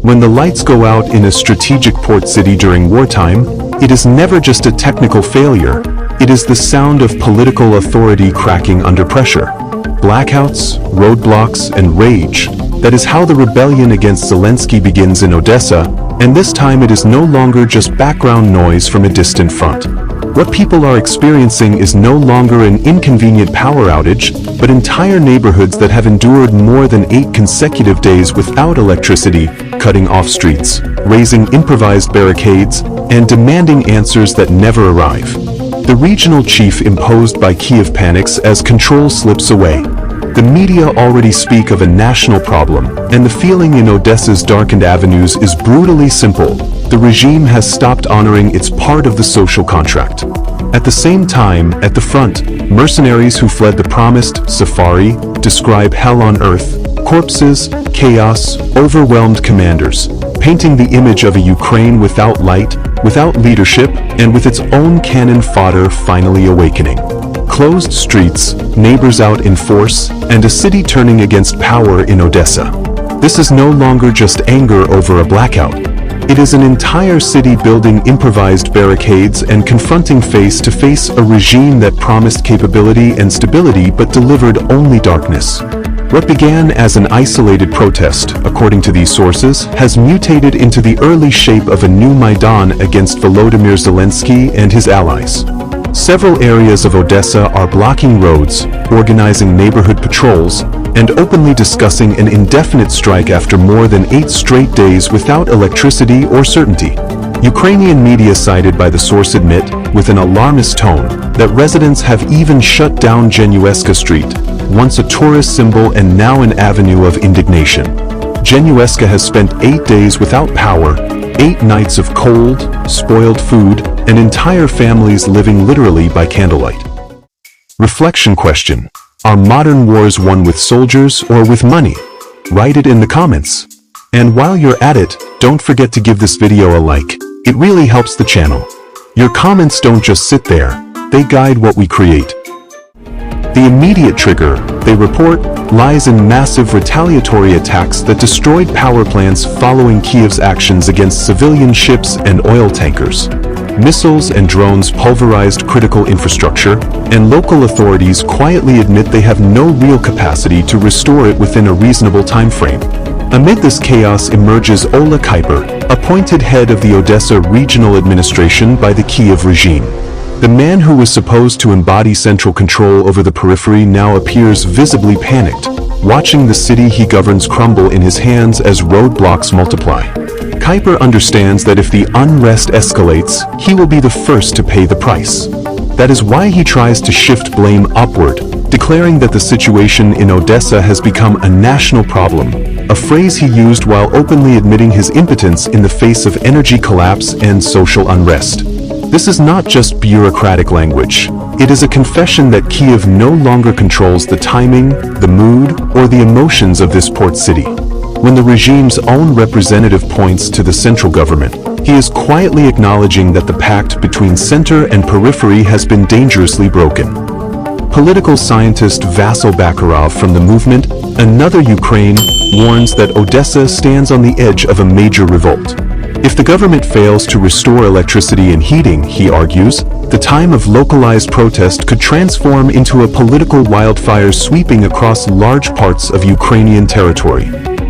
When the lights go out in a strategic port city during wartime, it is never just a technical failure. It is the sound of political authority cracking under pressure. Blackouts, roadblocks, and rage. That is how the rebellion against Zelensky begins in Odesa, and this time it is no longer just background noise from a distant front. What people are experiencing is no longer an inconvenient power outage, but entire neighborhoods that have endured more than 8 consecutive days without electricity, cutting off streets, raising improvised barricades, and demanding answers that never arrive. The regional chief imposed by Kyiv panics as control slips away. The media already speak of a national problem, and the feeling in Odesa's darkened avenues is brutally simple. The regime has stopped honoring its part of the social contract. At the same time, at the front, mercenaries who fled the promised safari describe hell on earth, corpses, chaos, overwhelmed commanders, painting the image of a Ukraine without light, without leadership, and with its own cannon fodder finally awakening. Closed streets, neighbors out in force, and a city turning against power in Odesa. This is no longer just anger over a blackout. It is an entire city building improvised barricades and confronting face-to-face a regime that promised capability and stability but delivered only darkness. What began as an isolated protest, according to these sources, has mutated into the early shape of a new Maidan against Volodymyr Zelensky and his allies. Several areas of Odesa are blocking roads, organizing neighborhood patrols, and openly discussing an indefinite strike after more than 8 straight days without electricity or certainty. Ukrainian media cited by the source admit, with an alarmist tone, that residents have even shut down Genueska Street, once a tourist symbol and now an avenue of indignation. Genueska has spent 8 days without power, 8 nights of cold, spoiled food, and entire families living literally by candlelight. Reflection question: are modern wars won with soldiers or with money? Write it in the comments. And while you're at it, don't forget to give this video a like. It really helps the channel. Your comments don't just sit there, they guide what we create. The immediate trigger, they report, lies in massive retaliatory attacks that destroyed power plants following Kyiv's actions against civilian ships and oil tankers. Missiles and drones pulverized critical infrastructure, and local authorities quietly admit they have no real capacity to restore it within a reasonable time frame. Amid this chaos emerges Ola Kuiper, appointed head of the Odesa regional administration by the Kyiv regime. The man who was supposed to embody central control over the periphery now appears visibly panicked, watching the city he governs crumble in his hands as roadblocks multiply. Kuiper understands that if the unrest escalates, he will be the first to pay the price. That is why he tries to shift blame upward, declaring that the situation in Odesa has become a national problem, a phrase he used while openly admitting his impotence in the face of energy collapse and social unrest. This is not just bureaucratic language. It is a confession that Kyiv no longer controls the timing, the mood, or the emotions of this port city. When the regime's own representative points to the central government, he is quietly acknowledging that the pact between center and periphery has been dangerously broken. Political scientist Vasyl Bakarov from the movement, Another Ukraine, warns that Odesa stands on the edge of a major revolt. If the government fails to restore electricity and heating, he argues, the time of localized protest could transform into a political wildfire sweeping across large parts of Ukrainian territory.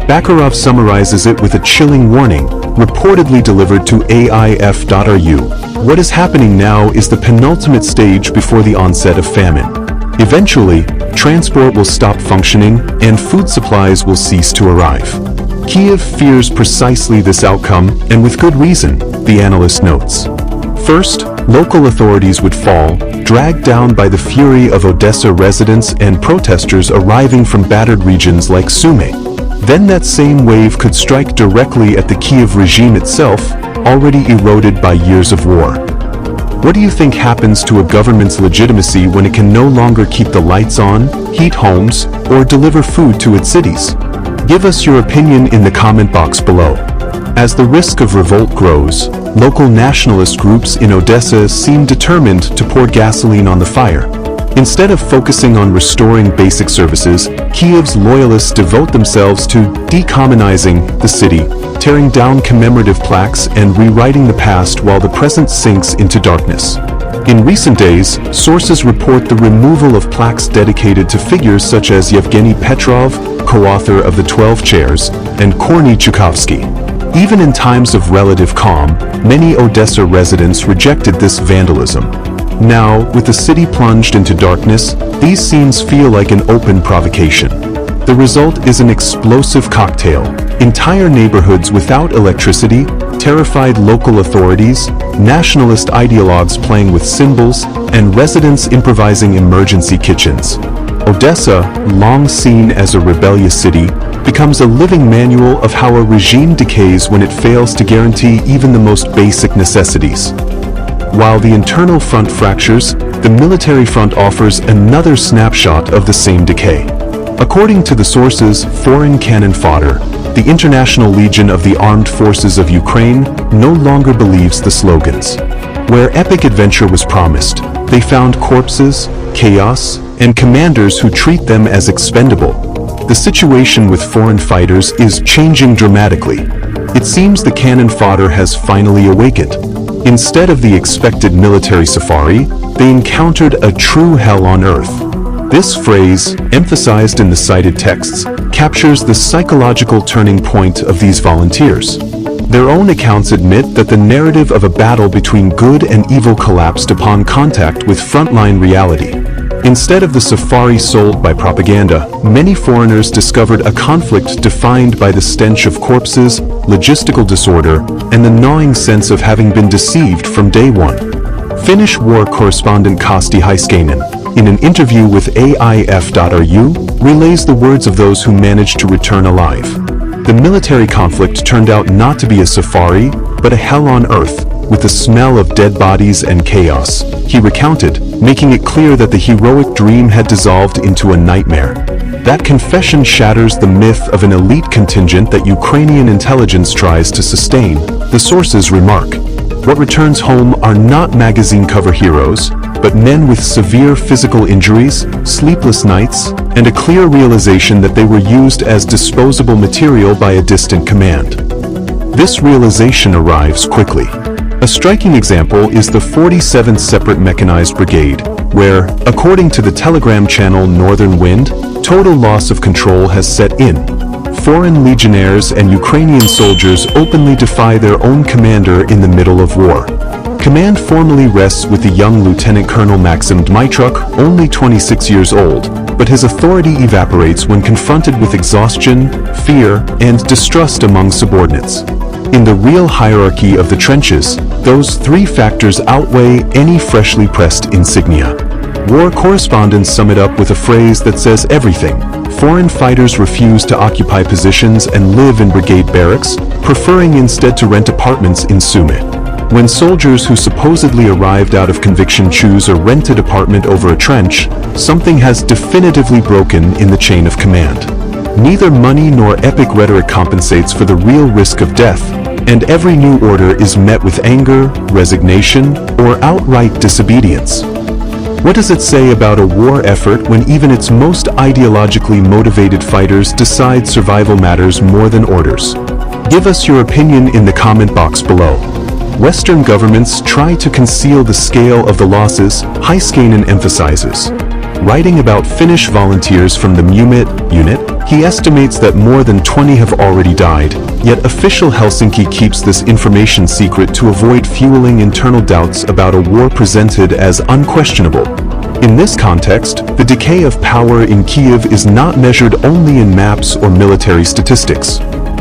Bakarov summarizes it with a chilling warning, reportedly delivered to AIF.ru. What is happening now is the penultimate stage before the onset of famine. Eventually, transport will stop functioning and food supplies will cease to arrive. Kyiv fears precisely this outcome, and with good reason, the analyst notes. First, local authorities would fall, dragged down by the fury of Odesa residents and protesters arriving from battered regions like Sumy. Then that same wave could strike directly at the Kyiv regime itself, already eroded by years of war. What do you think happens to a government's legitimacy when it can no longer keep the lights on, heat homes, or deliver food to its cities? Give us your opinion in the comment box below. As the risk of revolt grows, local nationalist groups in Odesa seem determined to pour gasoline on the fire. Instead of focusing on restoring basic services, Kyiv's loyalists devote themselves to decommunizing the city, tearing down commemorative plaques and rewriting the past while the present sinks into darkness. In recent days, sources report the removal of plaques dedicated to figures such as Yevgeny Petrov, co-author of the 12 Chairs, and Korny Chukovsky. Even in times of relative calm, many Odesa residents rejected this vandalism. Now, with the city plunged into darkness, these scenes feel like an open provocation. The result is an explosive cocktail. Entire neighborhoods without electricity, terrified local authorities, nationalist ideologues playing with symbols, and residents improvising emergency kitchens. Odesa, long seen as a rebellious city, becomes a living manual of how a regime decays when it fails to guarantee even the most basic necessities. While the internal front fractures, the military front offers another snapshot of the same decay. According to the sources, foreign cannon fodder, the International Legion of the Armed Forces of Ukraine no longer believes the slogans. Where epic adventure was promised, they found corpses, chaos, and commanders who treat them as expendable. The situation with foreign fighters is changing dramatically. It seems the cannon fodder has finally awakened. Instead of the expected military safari, they encountered a true hell on earth. This phrase, emphasized in the cited texts, captures the psychological turning point of these volunteers. Their own accounts admit that the narrative of a battle between good and evil collapsed upon contact with frontline reality. Instead of the safari sold by propaganda, many foreigners discovered a conflict defined by the stench of corpses, logistical disorder, and the gnawing sense of having been deceived from day one. Finnish war correspondent Kasti Heiskanen, in an interview with AIF.ru, relays the words of those who managed to return alive. The military conflict turned out not to be a safari, but a hell on earth, with the smell of dead bodies and chaos, he recounted, making it clear that the heroic dream had dissolved into a nightmare. That confession shatters the myth of an elite contingent that Ukrainian intelligence tries to sustain, the sources remark. What returns home are not magazine cover heroes, but men with severe physical injuries, sleepless nights, and a clear realization that they were used as disposable material by a distant command. This realization arrives quickly. A striking example is the 47th Separate Mechanized Brigade, where, according to the Telegram channel Northern Wind, total loss of control has set in. Foreign legionnaires and Ukrainian soldiers openly defy their own commander in the middle of war. Command formally rests with the young Lieutenant Colonel Maxim Dmytruk, only 26 years old, but his authority evaporates when confronted with exhaustion, fear, and distrust among subordinates. In the real hierarchy of the trenches, those three factors outweigh any freshly pressed insignia. War correspondents sum it up with a phrase that says everything. Foreign fighters refuse to occupy positions and live in brigade barracks, preferring instead to rent apartments in Sumy. When soldiers who supposedly arrived out of conviction choose a rented apartment over a trench, something has definitively broken in the chain of command. Neither money nor epic rhetoric compensates for the real risk of death, and every new order is met with anger, resignation, or outright disobedience. What does it say about a war effort when even its most ideologically motivated fighters decide survival matters more than orders? Give us your opinion in the comment box below. Western governments try to conceal the scale of the losses, Heiskanen emphasizes. Writing about Finnish volunteers from the Mumit unit, he estimates that more than 20 have already died, yet official Helsinki keeps this information secret to avoid fueling internal doubts about a war presented as unquestionable. In this context, the decay of power in Kyiv is not measured only in maps or military statistics.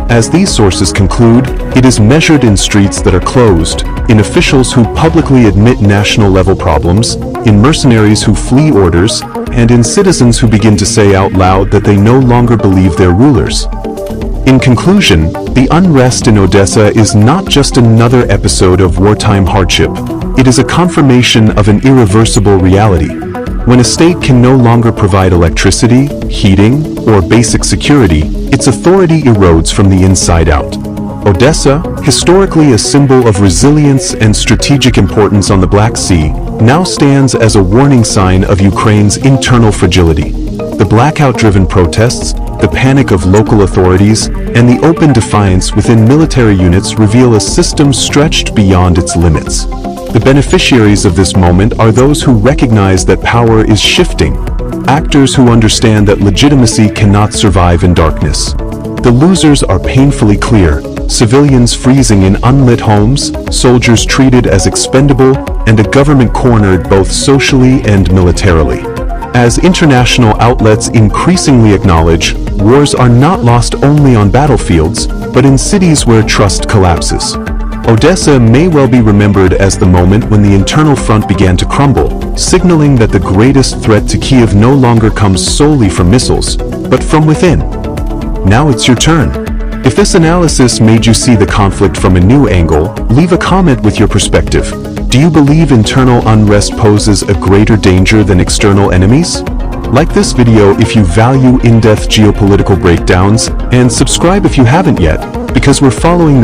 As these sources conclude, it is measured in streets that are closed, in officials who publicly admit national-level problems, in mercenaries who flee orders, and in citizens who begin to say out loud that they no longer believe their rulers. In conclusion, the unrest in Odesa is not just another episode of wartime hardship. It is a confirmation of an irreversible reality. When a state can no longer provide electricity, heating, or basic security, its authority erodes from the inside out. Odesa, historically a symbol of resilience and strategic importance on the Black Sea, now stands as a warning sign of Ukraine's internal fragility. The blackout-driven protests, the panic of local authorities, and the open defiance within military units reveal a system stretched beyond its limits. The beneficiaries of this moment are those who recognize that power is shifting, actors who understand that legitimacy cannot survive in darkness. The losers are painfully clear: civilians freezing in unlit homes, soldiers treated as expendable, and a government cornered both socially and militarily. As international outlets increasingly acknowledge, wars are not lost only on battlefields, but in cities where trust collapses. Odesa may well be remembered as the moment when the internal front began to crumble, signaling that the greatest threat to Kyiv no longer comes solely from missiles, but from within. Now it's your turn. If this analysis made you see the conflict from a new angle, leave a comment with your perspective. Do you believe internal unrest poses a greater danger than external enemies? Like this video if you value in-depth geopolitical breakdowns, and subscribe if you haven't yet, because we're following the